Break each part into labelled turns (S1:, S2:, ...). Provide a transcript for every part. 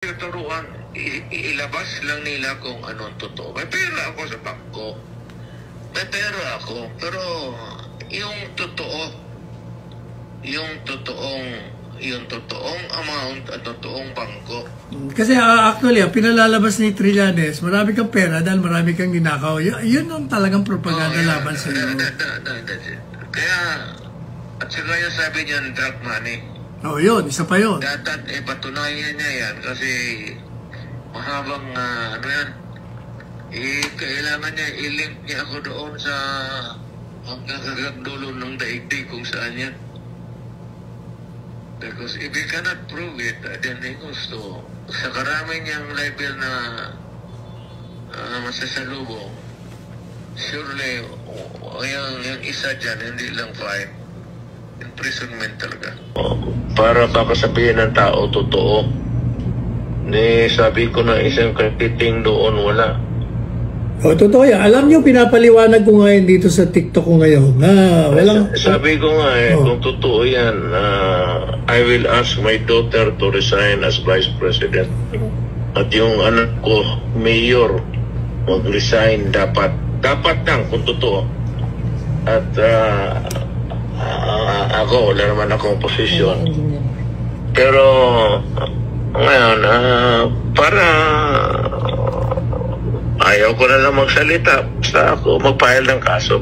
S1: Turuan, ilabas lang nila kung anong totoo. May pera ako sa bangko. May pera ako. Pero yung totoo, yung totoong amount at totoong bangko.
S2: Kasi actually, pinalalabas ni Trillanes, marami kang pera dahil marami kang ninakaw. Yun ang talagang propaganda laban sa iyo.
S1: Kaya, at saka yung sabi niya, drug money.
S2: Yun, isa pa yun.
S1: Dapat patunayan niya yan kasi mahabang kailangan niya i-link niya ako doon sa hanggang dulo ng daigdig kung saan yan. Because if he cannot prove it, then he goes to sa karami niyang level na masasalubong. Surely, yung isa dyan, hindi lang fine. Imprisonment talaga. Para baka sabihin ng tao, totoo. Sabi ko na isang kapiting doon, wala.
S2: Totoo yan. Alam niyo, pinapaliwanag ko ngayon dito sa TikTok ko ngayon na walang...
S1: Sabi ko nga kung totoo yan, I will ask my daughter to resign as Vice President. At yung anak ko, Mayor, mag-resign dapat. Dapat lang kung totoo. At ako, wala naman akong posisyon. Pero ngayon, para ayaw ko na lang magsalita, basta ako mag-file ng kaso.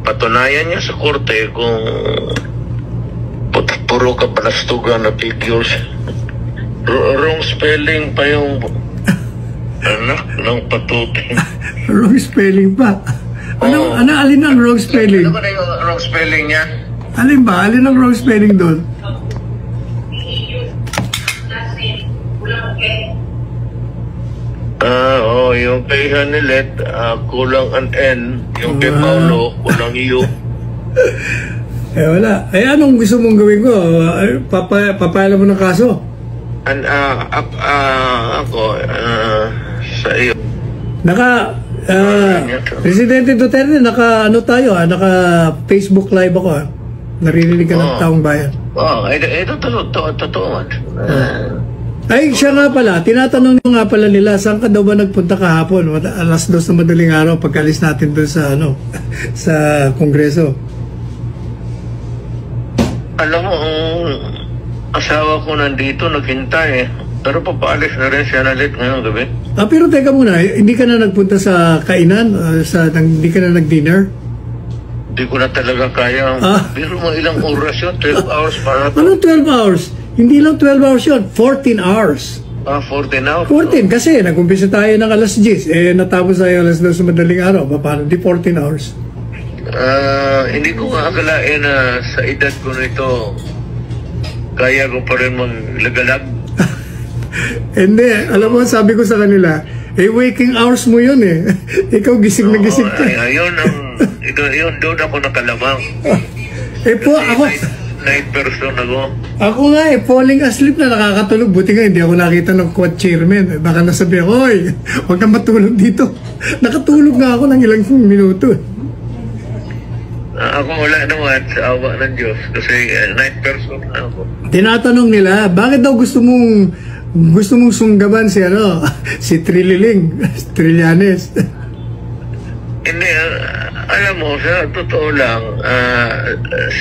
S1: Patunayan niya sa korte kung puro kapalastugan na figures. Wrong spelling pa yung ng patuting.
S2: Wrong spelling pa? Alin ang wrong spelling?
S1: Ano ba yung wrong spelling niya?
S2: Alin ba? Alin ang wrong spelling doon?
S1: Yung kay Hanilet, kulang an N. Yung kay Paulo, kulang U.
S2: Wala. Anong gusto mong gawin ko? Papayala mo ng kaso?
S1: Ako, sa iyo.
S2: Presidente Duterte, naka Facebook live ako naririnig ka ng taong bayan.
S1: Ito totoo.
S2: Ay, siya nga pala, tinatanong nga pala nila, saan ka daw ba nagpunta kahapon? Alas 2 na madaling araw, pagkalis natin doon sa, sa Kongreso.
S1: Alam mo, asawa ko nandito, naghintay Pero papaalis na rin siya nalit ngayong gabi.
S2: Pero teka muna, hindi ka na nagpunta sa kainan? Hindi ka na nag-dinner?
S1: Hindi ko na talaga kaya. Pero mo ilang oras yun, 12 hours para.
S2: Anong 12 hours? Hindi lang 12 hours yun, 14 hours.
S1: 14 hours?
S2: 14, kasi nag-umpisa tayo ng alas 10, natapos tayo alas 2 sa madaling araw. Paano? Di 14 hours?
S1: Hindi ko akalain na sa edad ko nito, kaya ko pa rin maglagalag.
S2: Hindi, alam mo, sabi ko sa kanila, waking hours mo yun Ikaw gising na gising ka.
S1: Yun, doon ako nakalamang.
S2: Ako...
S1: Night person ako.
S2: Ako nga falling asleep na nakakatulog. Buti nga hindi ako nakita ng quad chairman. Baka nasabi ako, huwag kang matulog dito. Nakatulog nga ako ng ilang minuto.
S1: Ako wala naman sa awa ng Diyos kasi night person na ako.
S2: Tinatanong nila, bakit daw gusto mong sunggaban si si Trillanes?
S1: Hindi, alam mo, sa totoo lang,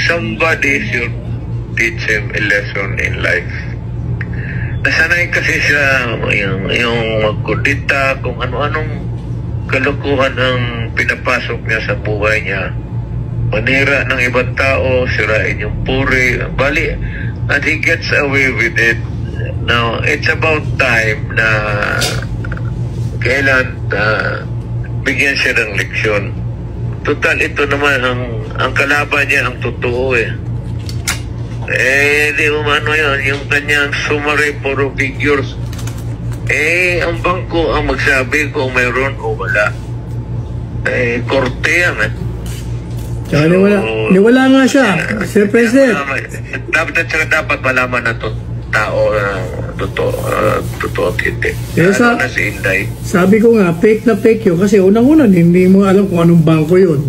S1: somebody should teach him a lesson in life. Nasanay kasi siya yung magkudita, kung ano-anong kalukuhan ang pinapasok niya sa buhay niya. Manira ng ibang tao, sirain yung puri, bali, and he gets away with it. Now, it's about time na kailan bigyan siya ng leksyon. Total, ito naman ang kalaban niya, ang totoo di mo mano yun, yung kanyang summary puro figures. Ang bangko ang magsabi kung mayroon o wala. Korte yan
S2: Tsaka niwala nga siya, Sir President.
S1: Dapat malaman na tao totoo at hindi. Na si Inday.
S2: Sabi ko nga, fake na fake yun kasi unang-una hindi mo alam kung anong bangko yun.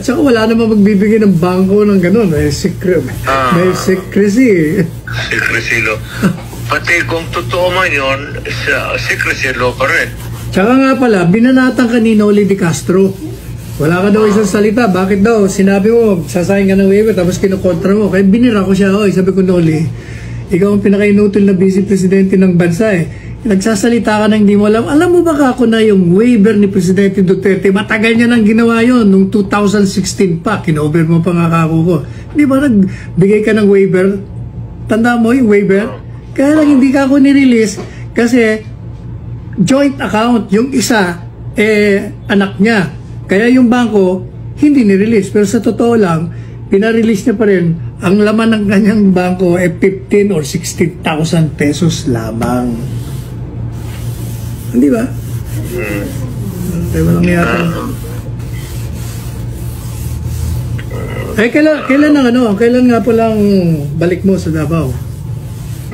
S2: Tsaka wala naman magbibigay ng bangko ng gano'n. May secrecy.
S1: Secrecy lo. Pati kung totoo man yun, secrecy law pa rin.
S2: Tsaka nga pala, binanatan ka ni Noli de Castro. Wala ka daw isang salita. Bakit daw? Sinabi mo, sasayin ka ng waiver, tapos kinukontra mo. Kaya binira ko siya. Oy, sabi ko, Noli, ikaw ang pinaka-inutil na vice presidente ng bansa eh. Nagsasalita ka na hindi mo alam. Alam mo ba ako na yung waiver ni Presidente Duterte, matagal niya nang ginawa yon nung 2016 pa. Kinover mo pa nga kako ko. Di ba nagbigay ka ng waiver? Tanda mo yung waiver? Kaya lang hindi ka ako nirelease kasi joint account. Yung isa, anak niya. Kaya yung bangko, hindi nirelease. Pero sa totoo lang, pinarelease niya pa rin. Ang laman ng kanyang bangko ay 15 or 16,000 pesos lamang. Hindi ba? Tayo walang yata. Kailan nga po lang balik mo sa Davao?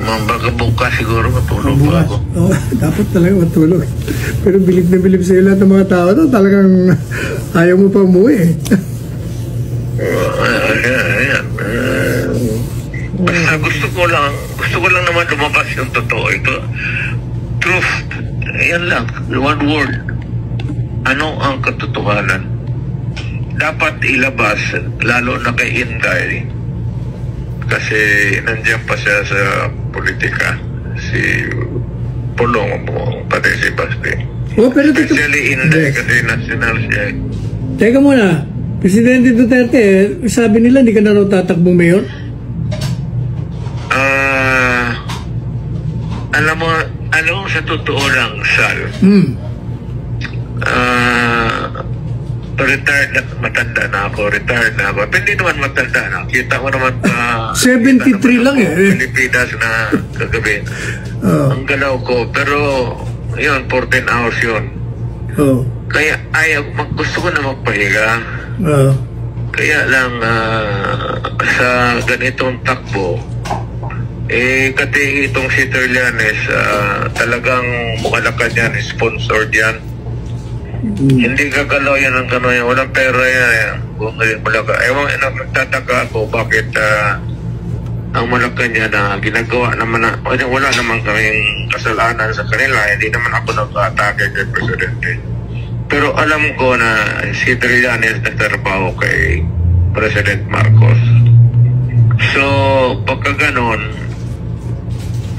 S1: Baka bukas siguro matulog pa ako.
S2: Oh, dapat talaga matulog. Pero bilib na bilib sa lahat ng mga tao to, talagang ayaw mo pa umuwi.
S1: Ayan. Basta gusto ko lang naman lumabas yung totoo. Ito, truth. Ayan lang, one word. Ano ang katotohanan? Dapat ilabas, lalo na kay Inday. Kasi nandiyan pa siya sa politika. Si Pulong mo, pati si Basti.
S2: Oh, pero
S1: especially Inday, kasi national siya.
S2: Teka muna, Presidente Duterte, sabi nila hindi ka na raw tatakbong mayor? Alam mo sa totoo lang, Sal. Retired na, matanda na ako. Hindi naman matanda na. Kita mo naman 73 lang
S1: Pilipinas na kagabi. Ang galaw ko. Pero, yun, 14 hours yun. Kaya, gusto ko na magpahiga. Kaya lang, sa ganitong takbo, kasi itong si Trillanes, talagang mukalakad yan, sponsored yan. Hindi gagalaw yan ang gano'n yan. Walang pera yan. Kung Malaga. Ewan, nagtataka ako bakit ang Malacanang na ginagawa naman na, wala naman kaming kasalanan sa kanila. Hindi naman ako nag-atake kay Presidente. Pero alam ko na si Trillanes nagtrabaho kay President Marcos. So, pagka ganon,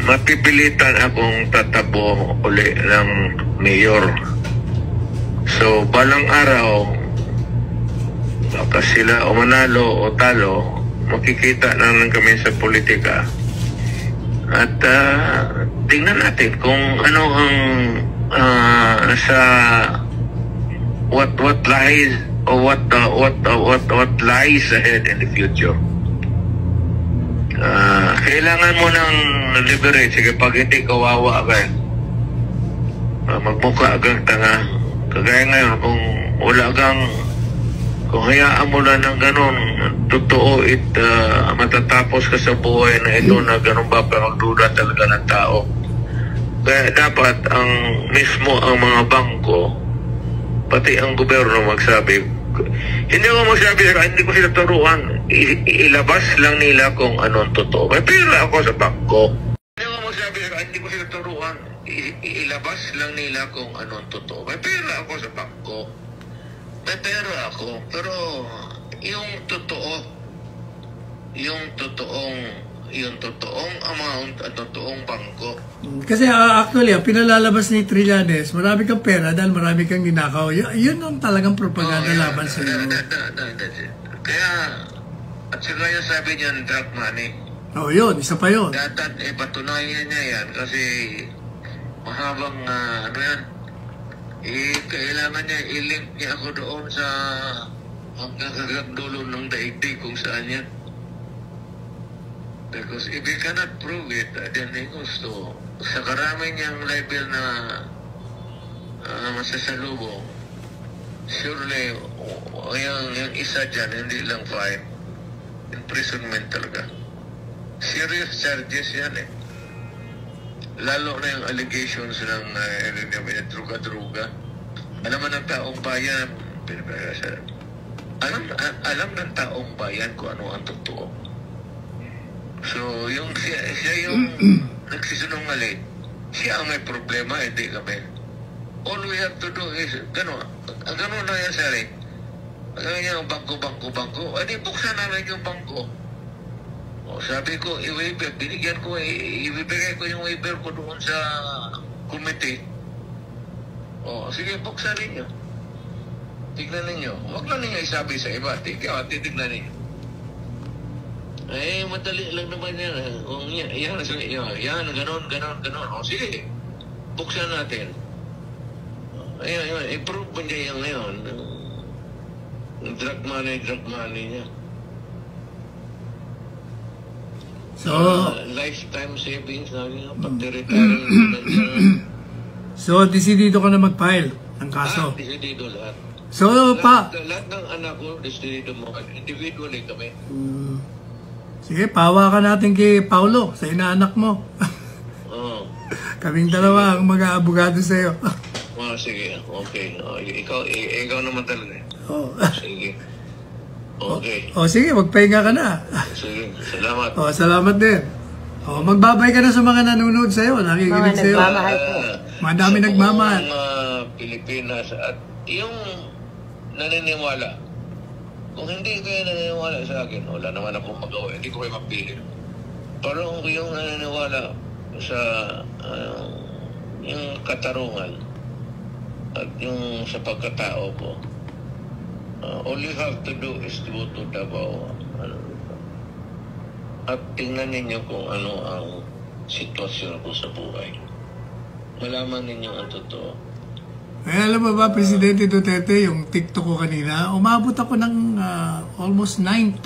S1: mapipilitan akong tatabo uli ng mayor. So, balang araw, baka sila o manalo o talo, makikita na lang kami sa politika. At tingnan natin kung ano ang sa what lies or what lies ahead in the future. Kailangan mo ng liberate. Sige, pag hindi kawawa ka, magmukha kang tanga. Kagaya ngayon, kung hayaan mo lang ng ganun, totoo matatapos ka sa buhay na ito na ganun ba pagduda talaga ng tao. Kaya dapat ang mga bangko, pati ang gobyerno magsabi, hindi ko sila turuan, ilabas lang nila kung anong totoo. May pera ako sa bangko. Hindi ko sila turuan, ilabas lang nila kung anong totoo. May pera ako sa bangko. May pera ako, pero yung totoong amount at totoong bangko.
S2: Kasi actually, pinalalabas ni Trillanes, marami kang pera dahil marami kang ninakaw. Yun ang talagang propaganda laban sa iyo.
S1: Kaya, at saka yung sabi niya, drug money.
S2: Yun, isa pa yun.
S1: Dapat patunayan niya yan kasi mahabang kailangan niya i-link niya ako doon sa hanggang dulo ng daigdig kung saan yan. Because if you cannot prove it, then he goes to sa karami niyang level na masasalubong, surely yung isa dyan, hindi lang fine, imprisonment talaga. Serious charges yan eh. Lalo na yung allegations ng druga-druga. Alam mo ng taong bayan, alam ng taong bayan kung ano ang totoo. So, siya yung nagsisinungaling, siya ang may problema, hindi kami. All we have to do is, gano'n na yan, sir. Ganyan yung bangko. Adi, buksan namin yung bangko. O, sabi ko, i-waiver, binigyan ko, ibibigay ko yung waiver ko doon sa committee. O, sige, buksan ninyo. Tignan ninyo. Huwag lang ninyo isabi sa iba. Titignan ninyo. Madali lang naman yan. Yan, ganon. O, sige, buksan natin. I-prove mo niya yung ngayon. Drug money niya.
S2: So,
S1: lifetime savings na niya. Pag-retire.
S2: So, desidido ka na mag-file ng kaso.
S1: Desidido lahat.
S2: So,
S1: Lahat ng anak ko, desidido mo. Individually kami.
S2: Sige, pahawakan natin kay Paulo, sa inaanak mo.
S1: Oo.
S2: Kaming dalawa ang mag-aabogado sa'yo.
S1: Sige, okay. Ikaw naman talaga.
S2: Oh.
S1: Sige. Okay.
S2: Sige, magpahinga ka na.
S1: Sige, salamat.
S2: Salamat din. Magbabay ka na sa mga nanonood sa'yo, nakikinig sa'yo.
S3: Nagmamahal po.
S2: Madami nagmamahal.
S1: Sa Pilipinas at yung naniniwala. Kung hindi kayo naniniwala sa akin, wala naman akong magawa. Hindi ko kayo mapili. Pero kung yung naniniwala sa yung katarungan at yung sa pagkatao ko, all you have to do is to go to Davao at tingnan ninyo kung ano ang sitwasyon ko sa buhay. Malaman ninyo ang totoo.
S2: Alam mo ba, Presidente Duterte, yung TikTok ko kanina, umabot ako ng almost 9,000.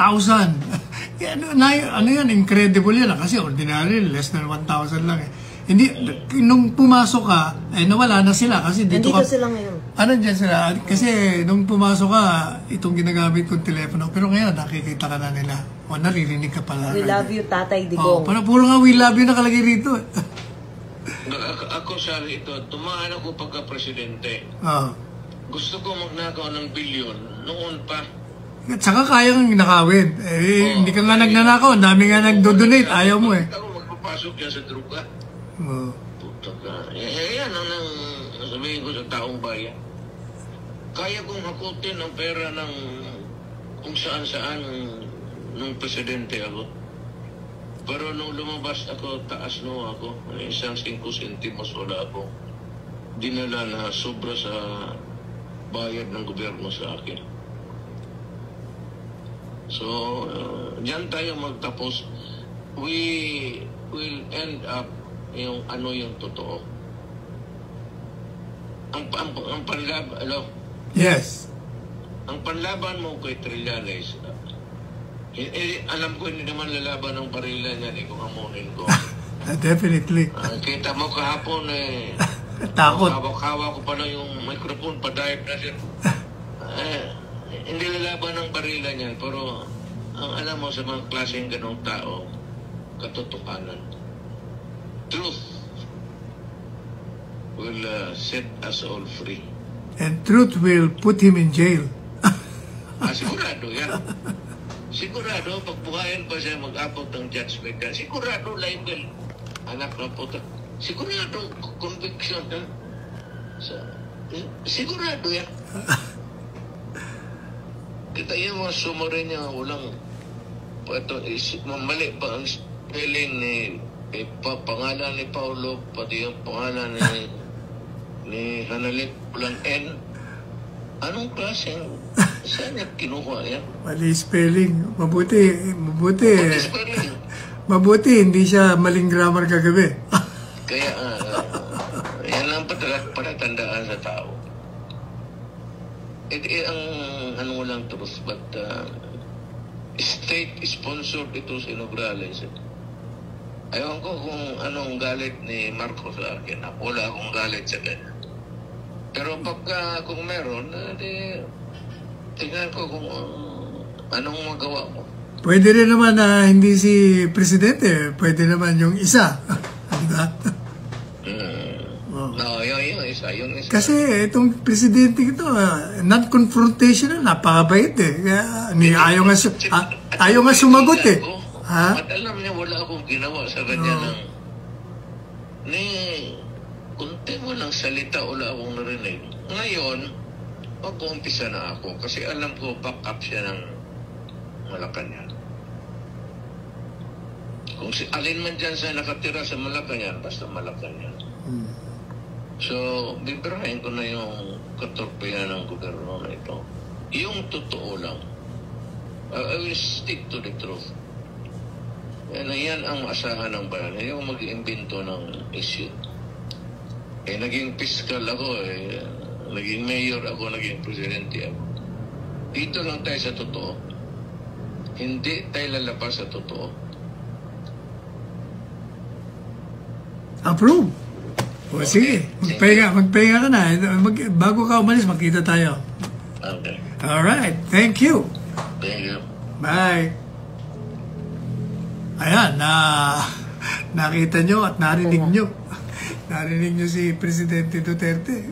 S2: Ano yan, incredible yan. Kasi ordinary, less than 1,000 lang eh. Hindi, nung pumasok ka, nawala na sila. Kasi dito
S3: nandito sila ngayon.
S2: Dyan sila? Kasi nung pumasok ka, itong ginagamit kong telepono. Pero ngayon, nakikita ka na nila. O naririnig ka pala.
S3: We love you, Tatay Digong.
S2: Puro nga we love you nakalagay rito.
S1: Ako sa ito, tumaan ako pagka-presidente. Gusto ko magnakaw ng bilyon noon pa.
S2: At saka kayang nakawin. Hindi ka nga nagnanakaw. Ang dami nga nagdo-donate. Ayaw mo eh.
S1: Ako magpapasok yan sa druga. Puta ka. Yan ang sabihin ko sa taong bayan. Kaya kong hakutin ang pera ng kung saan-saan nung presidente ako. Pero nung lumabas ako, taas no ako, isang 5 centimos wala ako. Dinala na sobra sa bayad ng gobyerno sa akin. So, diyan tayo magtapos. We will end up yung ano yung totoo. Ang panlaban,
S2: Yes.
S1: Ang panlaban mo kay Trillanes, alam ko hindi naman lalaban ng barila niya, kung hamunin ko.
S2: Definitely.
S1: Kita mo kahapon
S2: Takot.
S1: Hawak-hawak ko pa na yung microphone, pa-dive na siya. Hindi lalaban ng barila niyan, pero ang alam mo sa mga klaseng ganong tao, katotohanan. Truth will set us all free.
S2: And truth will put him in jail.
S1: Sigurado yan. Sigurado, pagbuhayan pa siya mag-abot ng judgment yan. Sigurado, libel. Anak na po. Sigurado, conviction yan. Sigurado yan. Kita yung mga sumari niya, walang mali pa ang spelling ni pangalan ni Paulo, pati yung pangalan ni Hanalit, walang N. Anong klaseng saan niya kinuha yan?
S2: Mali spelling. Mabuti, hindi siya maling grammar kagabi.
S1: Kaya, yan lang patatandaan sa tao. Ang ano lang truth, but state-sponsored ito sa Nograles. Ayaw ko kung anong galit ni Marcos sa akin. Wala akong galit sa kanya. Pero pagka kung meron, tingnan ko kung anong magawa mo.
S2: Pwede rin naman na hindi si Presidente. Pwede naman yung isa. Diba?
S1: No, yung isa.
S2: Kasi itong Presidente ito, non-confrontational, napakabait eh. Ayaw nga sumagot eh.
S1: At alam niya, wala akong ginawa sa kanya ng ni kunti mo ng salita wala akong narinig. Ngayon, mag-uumpisa na ako kasi alam ko back up siya ng Malacanang. Kung si alin man dyan sa nakatira sa Malacanang, basta Malacanang. So, bibirahin ko na yung katorpehan ng gobyerno na ito. Yung totoo lang. I will stick to the truth. Yan ang asahan ng bayan. Yung mag-iimbento ng issue. Naging fiscal ako, naging mayor ako, naging presidente ako. Dito lang tayo sa totoo. Hindi tayo lalabas sa totoo.
S2: Approve. O sige, magpahinga ka na. Bago ka umalis, magkita tayo.
S1: Okay.
S2: Alright, thank you.
S1: Thank you.
S2: Bye. Ayan, nakita nyo at narinig nyo. Narinig nyo si Presidente Duterte.